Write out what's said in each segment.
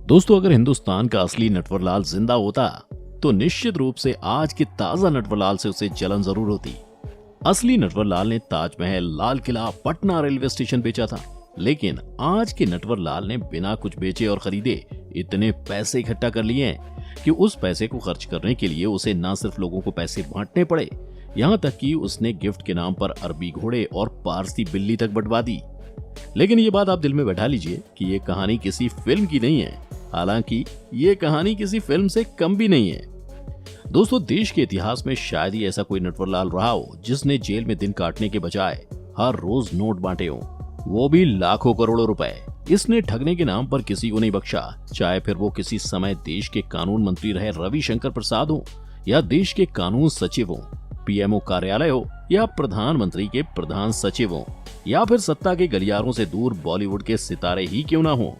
दोस्तों, अगर हिंदुस्तान का असली नटवरलाल जिंदा होता तो निश्चित रूप से आज के ताजा नटवरलाल से उसे जलन जरूर होती। असली नटवरलाल ने ताजमहल, लाल किला, पटना रेलवे स्टेशन बेचा था, लेकिन आज के नटवरलाल ने बिना कुछ बेचे और खरीदे इतने पैसे इकट्ठा कर लिए हैं कि उस पैसे को खर्च करने के लिए उसे न सिर्फ लोगों को पैसे बांटने पड़े, यहाँ तक कि उसने गिफ्ट के नाम पर अरबी घोड़े और पारसी बिल्ली तक बंटवा दी। लेकिन ये बात आप दिल में बैठा लीजिए कि ये कहानी किसी फिल्म की नहीं है। हालांकि ये कहानी किसी फिल्म से कम भी नहीं है। दोस्तों, देश के इतिहास में शायद ही ऐसा कोई नटवरलाल रहा हो जिसने जेल में दिन काटने के बजाय हर रोज नोट बांटे हो, वो भी लाखों करोड़ों रुपए। इसने ठगने के नाम पर किसी को नहीं बख्शा, चाहे फिर वो किसी समय देश के कानून मंत्री रहे रविशंकर प्रसाद हो, या देश के कानून सचिव हो, पीएमओ कार्यालय हो, या प्रधानमंत्री के प्रधान सचिव हो, या फिर सत्ता के गलियारों से दूर बॉलीवुड के सितारे ही क्यों ना हो।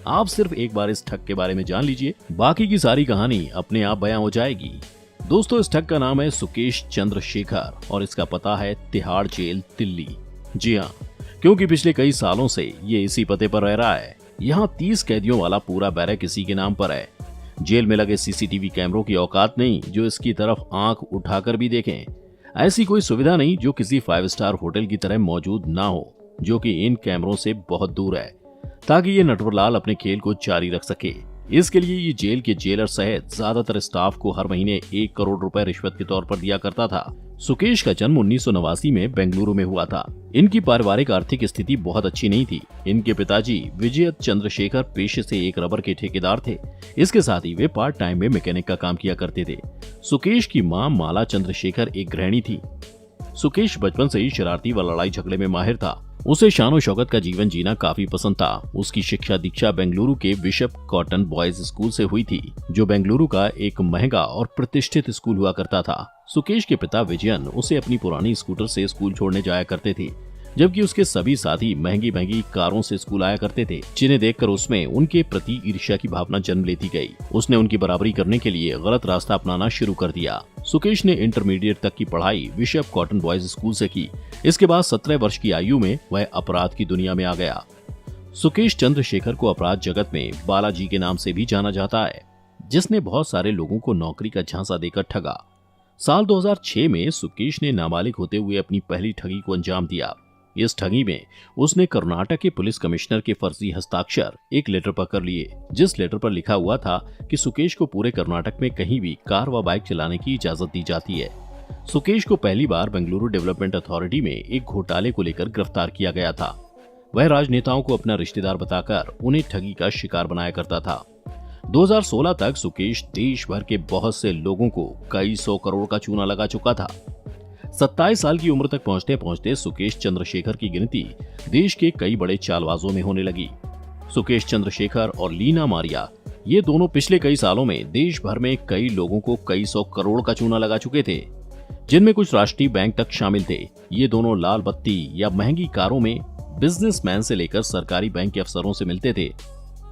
आप सिर्फ एक बार इस ठग के बारे में जान लीजिए, बाकी की सारी कहानी अपने आप बयां हो जाएगी। दोस्तों, इस ठग का नाम है सुकेश चंद्रशेखर और इसका पता है तिहाड़ जेल, दिल्ली। जी हाँ, क्योंकि पिछले कई सालों से ये इसी पते पर रह रहा है। यहाँ 30 कैदियों वाला पूरा बैरक इसी के नाम पर है। जेल में लगे सीसीटीवी कैमरों की औकात नहीं जो इसकी तरफ आंख उठाकर भी देखें। ऐसी कोई सुविधा नहीं जो किसी 5 स्टार होटल की तरह मौजूद ना हो, जो कि इन कैमरों से बहुत दूर है, ताकि ये नटवरलाल अपने खेल को जारी रख सके। इसके लिए ये जेल के जेलर सहित ज्यादातर स्टाफ को हर महीने 1 करोड़ रुपए रिश्वत के तौर पर दिया करता था। सुकेश का जन्म 1989 में बेंगलुरु में हुआ था। इनकी पारिवारिक आर्थिक स्थिति बहुत अच्छी नहीं थी। इनके पिताजी विजय चंद्रशेखर पेशे से एक रबर के ठेकेदार थे। इसके साथ ही वे पार्ट टाइम में मैकेनिक का काम किया करते थे। सुकेश की मां माला चंद्रशेखर एक गृहिणी थी। सुकेश बचपन से ही शरारती व लड़ाई झगड़े में माहिर था। उसे शान शौकत का जीवन जीना काफी पसंद था। उसकी शिक्षा दीक्षा बेंगलुरु के बिशप कॉटन बॉयज स्कूल से हुई थी, जो बेंगलुरु का एक महंगा और प्रतिष्ठित स्कूल हुआ करता था। सुकेश के पिता विजयन उसे अपनी पुरानी स्कूटर से स्कूल छोड़ने जाया करते थे, जबकि उसके सभी साथी महंगी महंगी कारों से स्कूल आया करते थे, जिन्हें देखकर उसमें उनके प्रति ईर्ष्या की भावना जन्म लेती गई। उसने उनकी बराबरी करने के लिए गलत रास्ता अपनाना शुरू कर दिया। सुकेश ने इंटरमीडिएट तक की पढ़ाई बिशप कॉटन बॉयज स्कूल से की। इसके बाद 17 वर्ष की आयु में वह अपराध की दुनिया में आ गया। सुकेश चंद्रशेखर को अपराध जगत में बालाजी के नाम से भी जाना जाता है, जिसने बहुत सारे लोगों को नौकरी का झांसा देकर ठगा। साल 2006 में सुकेश ने नाबालिग होते हुए अपनी पहली ठगी को अंजाम दिया। इस ठगी में उसने कर्नाटक के पुलिस कमिश्नर के फर्जी हस्ताक्षर एक लेटर पर कर लिए, जिस लेटर पर लिखा हुआ था कि सुकेश को पूरे कर्नाटक में कहीं भी कार व बाइक चलाने की इजाजत दी जाती है। सुकेश को पहली बार बेंगलुरु डेवलपमेंट अथॉरिटी में एक घोटाले को लेकर गिरफ्तार किया गया था। वह राजनेताओं को अपना रिश्तेदार बताकर उन्हें ठगी का शिकार बनाया करता था। 2016 तक सुकेश देश भर के बहुत से लोगों को कई 100 करोड़ का चूना लगा चुका था। 27 साल की उम्र तक पहुंचते पहुंचते सुकेश चंद्रशेखर की गिनती देश के कई बड़े चालबाजों में होने लगी। सुकेश चंद्रशेखर और लीना मारिया, ये दोनों पिछले कई सालों में देश भर में कई लोगों को कई 100 करोड़ का चूना लगा चुके थे, जिनमें कुछ राष्ट्रीय बैंक तक शामिल थे। ये दोनों लाल बत्ती या महंगी कारों में बिजनेसमैन से लेकर सरकारी बैंक के अफसरों से मिलते थे।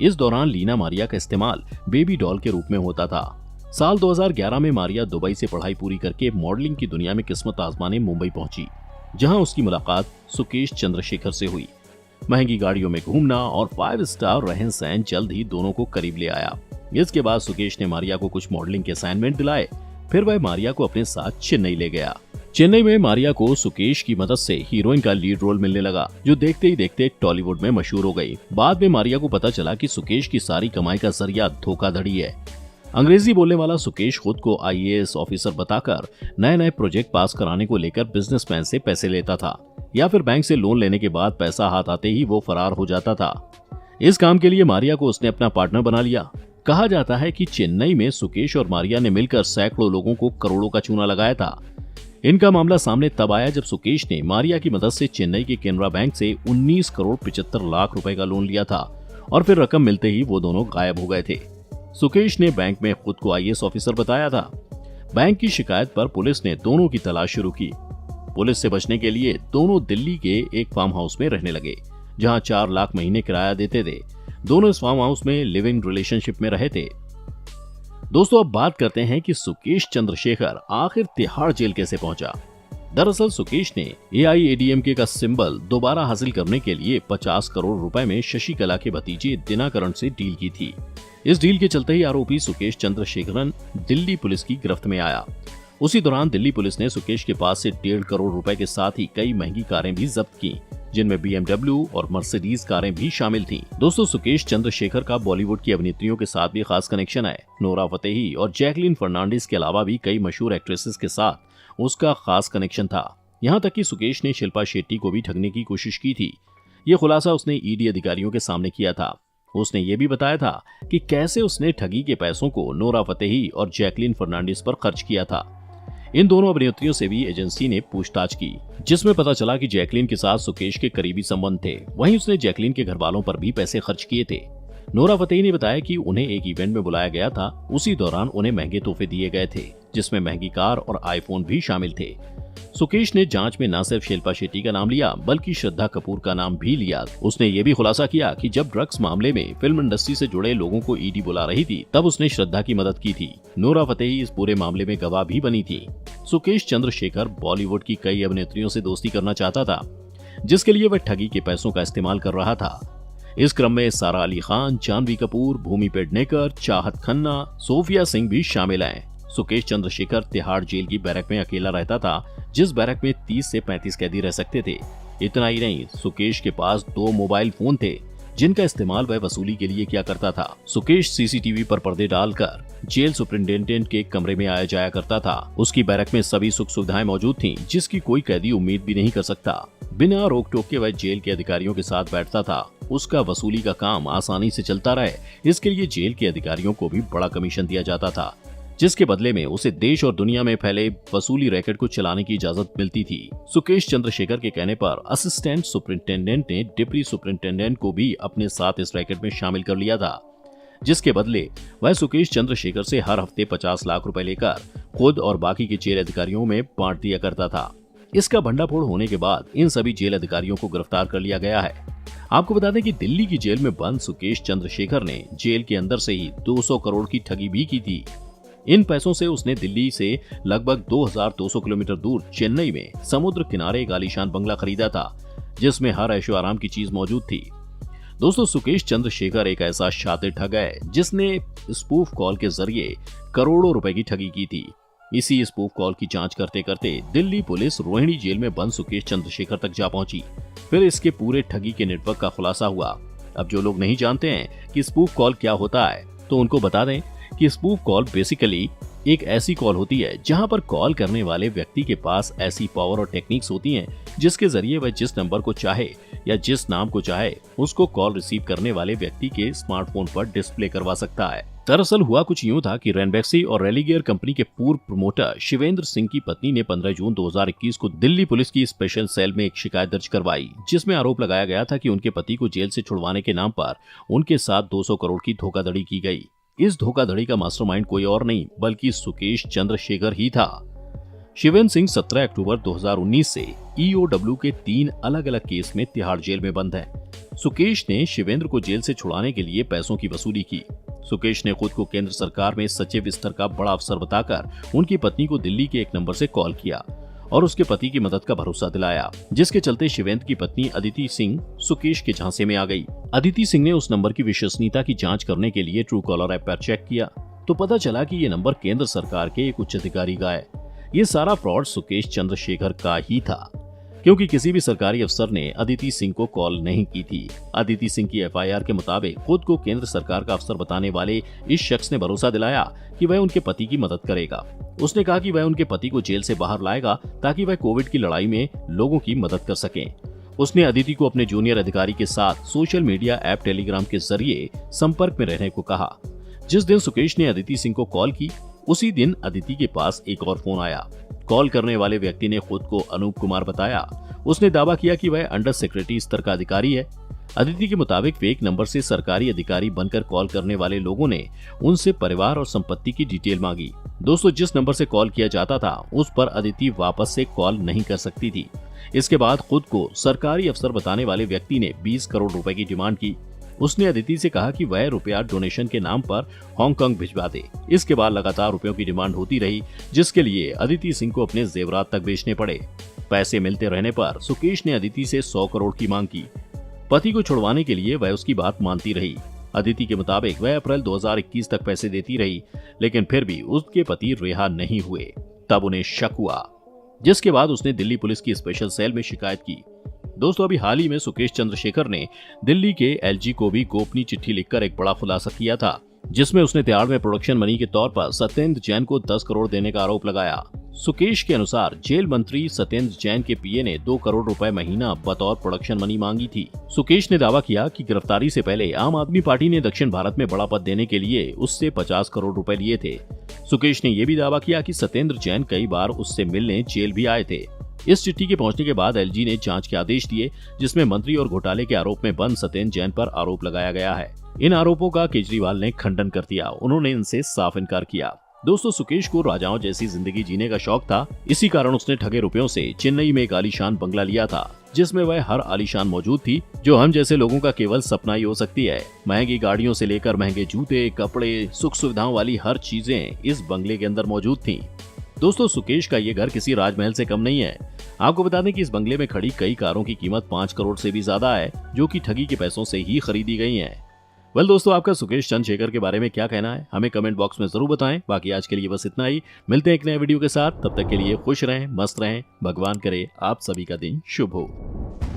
इस दौरान लीना मारिया का इस्तेमाल बेबी डॉल के रूप में होता था। साल 2011 में मारिया दुबई से पढ़ाई पूरी करके मॉडलिंग की दुनिया में किस्मत आजमाने मुंबई पहुंची, जहां उसकी मुलाकात सुकेश चंद्रशेखर से हुई। महंगी गाड़ियों में घूमना और 5 स्टार रहन सहन जल्द ही दोनों को करीब ले आया। इसके बाद सुकेश ने मारिया को कुछ मॉडलिंग के असाइनमेंट दिलाए। फिर वह मारिया को अपने साथ चेन्नई ले गया। चेन्नई में मारिया को सुकेश की मदद से हीरोइन का लीड रोल मिलने लगा, जो देखते ही देखते टॉलीवुड में मशहूर हो गई। बाद में मारिया को पता चला कि सुकेश की सारी कमाई का जरिया धोखाधड़ी है। अंग्रेजी बोलने वाला सुकेश खुद को IAS ऑफिसर बताकर नए नए प्रोजेक्ट पास कराने को लेकर बिजनेसमैन से पैसे लेता था, या फिर बैंक से लोन लेने के बाद पैसा हाथ आते ही वो फरार हो जाता था। इस काम के लिए मारिया को उसने अपना पार्टनर बना लिया। कहा जाता है कि चेन्नई में सुकेश और मारिया ने मिलकर सैकड़ों लोगों को करोड़ों का चूना लगाया था। इनका मामला सामने तब आया जब सुकेश ने मारिया की मदद से चेन्नई के केनरा बैंक से 19 करोड़ 75 लाख रुपए का लोन लिया था, और फिर रकम मिलते ही वो दोनों गायब हो गए थे। सुकेश ने बैंक में खुद को IAS ऑफिसर बताया था। बैंक की शिकायत पर पुलिस ने दोनों की तलाश शुरू की। पुलिस से बचने के लिए दोनों दिल्ली के एक फार्म हाउस में रहने लगे, जहां 4 लाख महीने किराया देते थे। दोनों इस फार्म हाउस में लिविंग रिलेशनशिप में रहे थे। दोस्तों, अब बात करते हैं कि सुकेश चंद्रशेखर आखिर तिहाड़ जेल कैसे पहुंचा। दरअसल सुकेश ने AIADMK का सिंबल दोबारा हासिल करने के लिए 50 करोड़ रुपए में शशिकला के भतीजे दिनाकरण से डील की थी। इस डील के चलते ही आरोपी सुकेश चंद्रशेखरन दिल्ली पुलिस की गिरफ्त में आया। उसी दौरान दिल्ली पुलिस ने सुकेश के पास से 1.5 करोड़ रुपए के साथ ही कई महंगी कारें भी जब्त की, जिनमें BMW और मर्सिडीज कारें भी शामिल थीं। दोस्तों, सुकेश चंद्रशेखर का बॉलीवुड की अभिनेत्रियों के साथ भी खास कनेक्शन है। नोरा फतेही और जैकलीन फर्नांडिस के अलावा भी कई मशहूर एक्ट्रेसेस के साथ उसका खास कनेक्शन था। यहाँ तक कि सुकेश ने शिल्पा शेट्टी को भी ठगने की कोशिश की थी। ये खुलासा उसने ईडी अधिकारियों के सामने किया था। उसने ये भी बताया था कि कैसे उसने ठगी के पैसों को नोरा फतेही और जैकलीन फर्नांडिस पर खर्च किया था। इन दोनों अभिनेत्रियों से भी एजेंसी ने पूछताछ की, जिसमें पता चला कि जैकलीन के साथ सुकेश के करीबी संबंध थे। वहीं उसने जैकलीन के घर वालों पर भी पैसे खर्च किए थे। नोरा फतेही ने बताया कि उन्हें एक इवेंट में बुलाया गया था। उसी दौरान उन्हें महंगे तोहफे दिए गए थे, जिसमें महंगी कार और आईफोन भी शामिल थे। सुकेश ने जांच में न सिर्फ शिल्पा शेट्टी का नाम लिया, बल्कि श्रद्धा कपूर का नाम भी लिया। उसने ये भी खुलासा किया कि जब ड्रग्स मामले में फिल्म इंडस्ट्री से जुड़े लोगों को ईडी बुला रही थी, तब उसने श्रद्धा की मदद की थी। नोरा फतेही इस पूरे मामले में गवाह भी बनी थी। सुकेश चंद्रशेखर बॉलीवुड की कई अभिनेत्रियों से दोस्ती करना चाहता था, जिसके लिए वह ठगी के पैसों का इस्तेमाल कर रहा था। इस क्रम में सारा अली खान, जानवी कपूर, भूमि पेडनेकर, चाहत खन्ना, सोफिया सिंह भी शामिल हैं। सुकेश चंद्रशेखर तिहाड़ जेल की बैरक में अकेला रहता था, जिस बैरक में 30 से 35 कैदी रह सकते थे। इतना ही नहीं, सुकेश के पास 2 मोबाइल फोन थे, जिनका इस्तेमाल वह वसूली के लिए किया करता था। सुकेश सीसीटीवी पर पर्दे डालकर जेल सुपरिंटेंडेंट के कमरे में आया जाया करता था। उसकी बैरक में सभी सुख सुविधाएं मौजूद थीं, जिसकी कोई कैदी उम्मीद भी नहीं कर सकता। बिना रोक टोक के वह जेल के अधिकारियों के साथ बैठता था। उसका वसूली का काम आसानी से चलता रहे, इसके लिए जेल के अधिकारियों को भी बड़ा कमीशन दिया जाता था, जिसके बदले में उसे देश और दुनिया में फैले वसूली रैकेट को चलाने की इजाजत मिलती थी। सुकेश चंद्रशेखर के कहने पर असिस्टेंट सुपरिंटेंडेंट ने डिप्टी सुपरिंटेंडेंट को भी अपने साथ इस रैकेट में शामिल कर लिया था, जिसके बदले वह सुकेश चंद्रशेखर से हर हफ्ते 50 लाख रुपए लेकर खुद और बाकी के जेल अधिकारियों में बांट दिया करता था। इसका भंडाफोड़ होने के बाद इन सभी जेल अधिकारियों को गिरफ्तार कर लिया गया है। आपको बता दें कि दिल्ली की जेल में बंद सुकेश चंद्रशेखर ने जेल के अंदर से ही 200 करोड़ की ठगी भी की थी। इन पैसों से उसने दिल्ली से लगभग 2200 किलोमीटर दूर चेन्नई में समुद्र किनारे एक आलीशान बंगला खरीदा था, जिसमें हर ऐशो आराम की चीज मौजूद थी। दोस्तों, सुकेश चंद्रशेखर एक ऐसा शातिर ठग है जिसने स्पूफ कॉल के जरिए करोड़ों रुपए की ठगी की थी। इसी स्पूफ कॉल की जांच करते करते दिल्ली पुलिस रोहिणी जेल में बंद सुकेश चंद्रशेखर तक जा पहुंची। फिर इसके पूरे ठगी के नेटवर्क का खुलासा हुआ। अब जो लोग नहीं जानते हैं कि स्पूफ कॉल क्या होता है, तो उनको बता दें कि स्पूफ कॉल बेसिकली एक ऐसी कॉल होती है जहां पर कॉल करने वाले व्यक्ति के पास ऐसी पावर और टेक्निक्स होती हैं जिसके जरिए वह जिस नंबर को चाहे या जिस नाम को चाहे उसको कॉल रिसीव करने वाले व्यक्ति के स्मार्टफोन पर डिस्प्ले करवा सकता है। दरअसल हुआ कुछ यूं था कि रेनबैक्सी और रेलीगेयर कंपनी के पूर्व प्रमोटर शिवेंद्र सिंह की पत्नी ने 15 जून 2021 को दिल्ली पुलिस की स्पेशल सेल में एक शिकायत दर्ज करवाई, जिसमें आरोप लगाया गया था कि उनके पति को जेल से छुड़वाने के नाम पर उनके साथ 200 करोड़ की धोखाधड़ी की गई। इस धोखाधड़ी का मास्टरमाइंड कोई और नहीं बल्कि सुकेश चंद्रशेखर ही था। शिवेंद्र सिंह 17 अक्टूबर 2019 से EOW के 3 अलग अलग केस में तिहाड़ जेल में बंद है। सुकेश ने शिवेंद्र को जेल से छुड़ाने के लिए पैसों की वसूली की। सुकेश ने खुद को केंद्र सरकार में सचिव स्तर का बड़ा अफसर बताकर उनकी पत्नी को दिल्ली के एक नंबर से कॉल किया और उसके पति की मदद का भरोसा दिलाया, जिसके चलते शिवेंद्र की पत्नी अदिति सिंह सुकेश के झांसे में आ गई। अदिति सिंह ने उस नंबर की विश्वसनीयता की जांच करने के लिए ट्रू कॉलर ऐप पर चेक किया तो पता चला कि ये नंबर केंद्र सरकार के एक उच्च अधिकारी का है। ये सारा फ्रॉड सुकेश चंद्रशेखर का ही था, क्योंकि किसी भी सरकारी अफसर ने अदिति सिंह को कॉल नहीं की थी। अदिति सिंह की FIR के मुताबिक खुद को केंद्र सरकार का अफसर बताने वाले इस शख्स ने भरोसा दिलाया कि वह उनके पति की मदद करेगा। उसने कहा कि वह उनके पति को जेल से बाहर लाएगा ताकि वह कोविड की लड़ाई में लोगों की मदद कर सकें। उसने अदिति को अपने जूनियर अधिकारी के साथ सोशल मीडिया ऐप टेलीग्राम के जरिए संपर्क में रहने को कहा। जिस दिन सुकेश ने अदिति सिंह को कॉल की, उसी दिन अदिति के पास एक और फोन आया। कॉल करने वाले व्यक्ति ने खुद को अनूप कुमार बताया। उसने दावा किया कि वह अंडर सेक्रेटरी स्तर का अधिकारी है। अदिति के मुताबिक फेक नंबर से सरकारी अधिकारी बनकर कॉल करने वाले लोगों ने उनसे परिवार और संपत्ति की डिटेल मांगी। दोस्तों, जिस नंबर से कॉल किया जाता था उस पर अदिति वापस से कॉल नहीं कर सकती थी। इसके बाद खुद को सरकारी अफसर बताने वाले व्यक्ति ने 20 करोड़ रुपए की डिमांड की। उसने अदिति से कहा कि वह रुपया डोनेशन के नाम पर हांगकांग भिजवा दे। इसके बाद लगातार रुपयों की डिमांड होती रही, जिसके लिए अदिति सिंह को अपने जेवरात तक बेचने पड़े। पैसे मिलते रहने पर सुकेश ने अदिति से 100 करोड़ की मांग की। पति को छुड़वाने के लिए वह उसकी बात मानती रही। अदिति के मुताबिक वह अप्रैल 2021 तक पैसे देती रही, लेकिन फिर भी उसके पति रिहा नहीं हुए। तब उन्हें शक हुआ, जिसके बाद उसने दिल्ली पुलिस की स्पेशल सेल में शिकायत की। दोस्तों, अभी हाल ही में सुकेश चंद्रशेखर ने दिल्ली के एलजी को भी गोपनीय चिट्ठी लिखकर एक बड़ा खुलासा किया था, जिसमें उसने त्याड़ में प्रोडक्शन मनी के तौर पर सत्येंद्र जैन को 10 करोड़ देने का आरोप लगाया। सुकेश के अनुसार जेल मंत्री सत्येंद्र जैन के पीए ने 2 करोड़ रुपए महीना बतौर प्रोडक्शन मनी मांगी थी। सुकेश ने दावा किया कि गिरफ्तारी से पहले आम आदमी पार्टी ने दक्षिण भारत में बड़ा पद देने के लिए उससे 50 करोड़ रुपए लिए थे। सुकेश ने यह भी दावा किया कि सत्येंद्र जैन कई बार उससे मिलने जेल भी आए थे। इस चिट्ठी के पहुंचने के बाद एलजी ने जांच के आदेश दिए, जिसमें मंत्री और घोटाले के आरोप में बंद सत्येंद्र जैन पर आरोप लगाया गया है। इन आरोपों का केजरीवाल ने खंडन कर दिया। उन्होंने इनसे साफ इनकार किया। दोस्तों, सुकेश को राजाओं जैसी जिंदगी जीने का शौक था। इसी कारण उसने ठगे रुपयों से चेन्नई में एक आलीशान बंगला लिया था, जिसमें वह हर आलीशान मौजूद थी जो हम जैसे लोगों का केवल सपना ही हो सकती है। महंगी गाड़ियों से लेकर महंगे जूते, कपड़े, सुख सुविधाओं वाली हर चीजें इस बंगले के अंदर मौजूद थीं। दोस्तों, सुकेश का ये घर किसी राजमहल से कम नहीं है। आपको बता दें कि इस बंगले में खड़ी कई कारों की कीमत 5 करोड़ से भी ज्यादा है, जो कि ठगी के पैसों से ही खरीदी गई हैं। वेल दोस्तों, आपका सुकेश चंद्रशेखर के बारे में क्या कहना है, हमें कमेंट बॉक्स में जरूर बताएं। बाकी आज के लिए बस इतना ही। मिलते हैं एक नए वीडियो के साथ। तब तक के लिए खुश रहें, मस्त रहें। भगवान करे आप सभी का दिन शुभ हो।